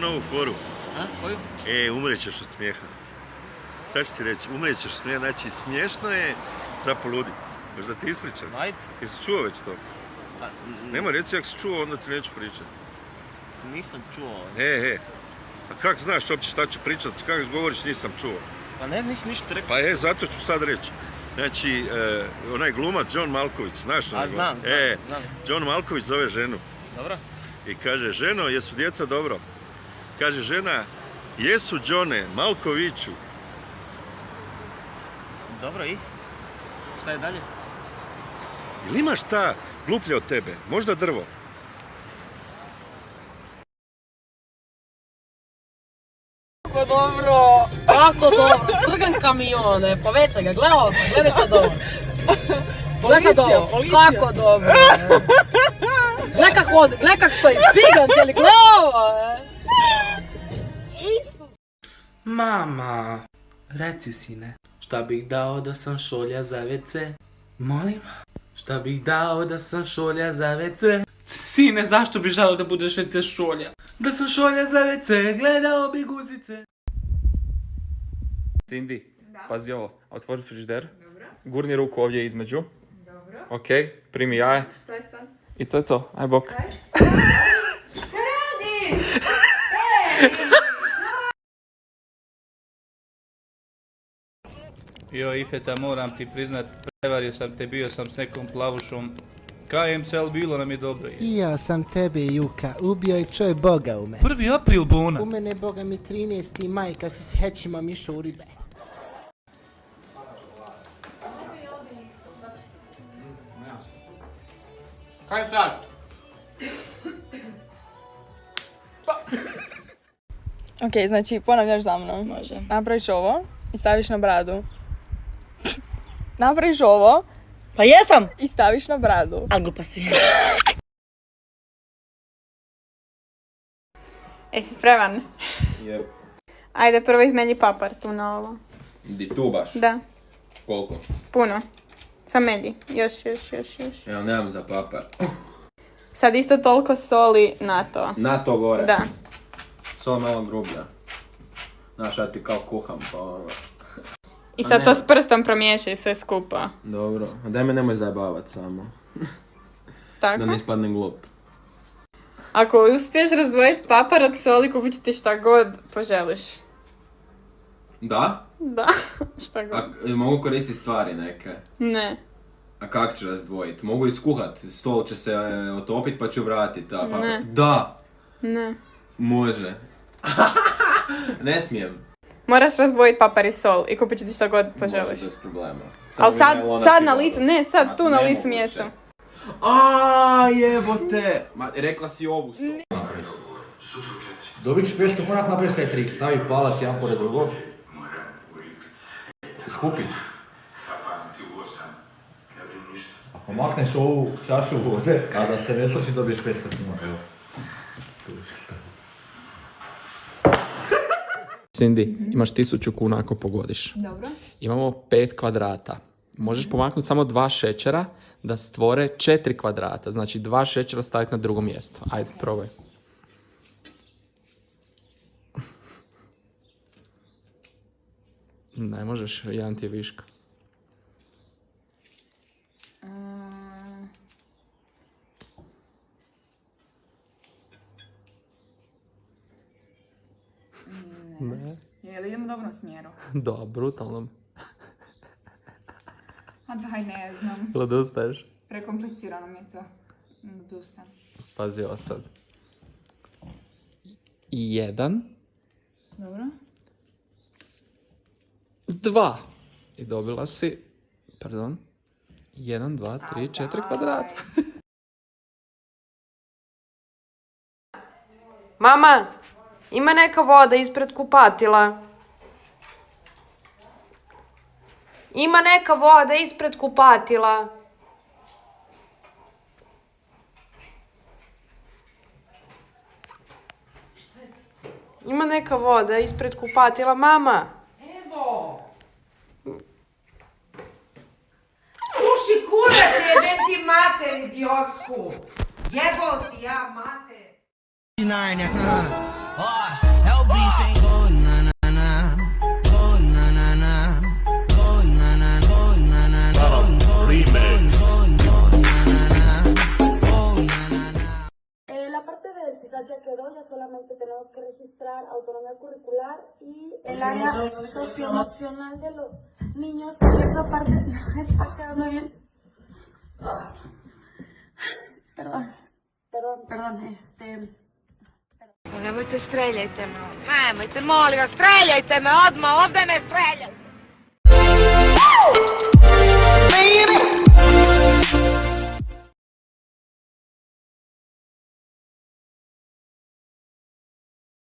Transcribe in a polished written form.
novu foru. A? Koju? Umrećeš od smijeha. Sad ću ti reći, umrećeš od smijeha. Znači, smiješno je za poludit. Možda ti ispričam. Ajde. Jesi čuo već to? Pa, Nema, reci ako si čuo, onda ti neću pričati. nisam čuo. A kak znaš uopće šta ću pričati? Kako govoriš nisam čuo? Pa ne, nisi ništa rekao. Pa zato ću sad reći. Znači, onaj glumac John Malković, znaš? Znam. John Malković zove ženu. Dobro. I kaže, ženo, jesu djeca dobro? Kaže žena, jesu Johne Malkoviću. Dobro, i? Šta je dalje? Ili imaš šta gluplje od tebe? Možda drvo? Kako dobro! Kako dobro, strgam kamione, povećaj ga, gledao sam, gledaj sad ovo. Gledaj sad ovo, kako dobro. Gledaj kak stoji, spigan cijeli, gledaj ovo. Mama, reci sine, šta bih dao da sam šolja za WC? Molim? Šta bih dao da sam šolja za WC? Sine, zašto bi želao da budeš WC šolja? Da sam šolja za WC, gledao bi guzice. Cindy, pazi ovo, otvori frižider, gurni ruku ovdje između. Dobro. Ok, primi jaje. Što je sad? I to je to, aj bok. Šta radiš? Jo, Ifeta, moram ti priznat, prevario sam te, bio sam s nekom plavušom. KMCL bilo nam je dobro. I ja sam tebe, Juka, ubio i čoj Boga u mene. 1. april, Bona. U mene, Boga mi, 13. maj, kad si s hećimom išao u ribe. Kaj sad? Ok, znači ponavljaš za mnom. Može. Napraviš ovo i staviš na bradu. Napraviš ovo Pa jesam! i staviš na bradu. A glupa si. Jesi spreman? Jep. Ajde, prvo izmeni papar tu na ovo. Di tu baš? Da, Koliko? puno. Samelji. Još. Evo, nemam za papar. Sad isto toliko soli na to. Na to gore? Da. Sol malo grublja. Znaš, ja ti kao kuham, pa ono. I sad to s prstom promiješaj sve skupa. Dobro, a daj me nemoj zajebavat samo. Tako? Da ne ispadnem glup. Ako uspiješ razdvojiti papar od soli, kupit ću ti šta god poželiš. Da? Da, šta god. Mogu koristiti stvari neke? Ne. A kak ću razdvojiti? Mogu iskuhat, stol će se otopit pa ću vratit. Ne. Da! Ne. Može. Ne smijem. Moraš razdvojiti papar i sol i kupit ću ti šta god poželiš. Može, bez problema. Ali sad na licu, ne sad tu na licu mjesto. Aaaa, jebote! Ma, rekla si ovu sol. Dobit ćeš 500 kuna, napraviš taj trik. Stavi palac jedan pored drugog. Skupi. Ako makneš ovu čašu vode, a da se ne sluši, dobiješ 500 kuna. Evo. Cindy, imaš 1000 kuna ako pogodiš. Dobro. Imamo 5 kvadrata. Možeš pomaknuti samo 2 šećera da stvore 4 kvadrata. Znači 2 šećera staviti na drugo mjesto. Ajde, probaj. Ne možeš, jedan ti je viška. Ne. Je li idem u dobrom smjeru? Da, brutalno. A daj, ne znam. Odustaješ? Prekomplicirano mi je to. Odustam. Pazi ovo sad. 1, Dobro. 2. I dobila si, 1, 2, 3, 4 kvadrata. Mama, ima neka voda ispred kupatila. Ima neka voda ispred kupatila. Ima neka voda ispred kupatila, mama. Evo. Puši kurac, jebem ti mater, idiotsku. Jebao ti ja, mater. La parte del CISAT ya quedó, ya solamente tenemos que registrar autonomía curricular y el área socioemocional de los niños, porque esa parte no está quedando bien. Perdón, Nemojte streljajte me, nemojte, molim vas, streljajte me odmah, ovdje me streljajte!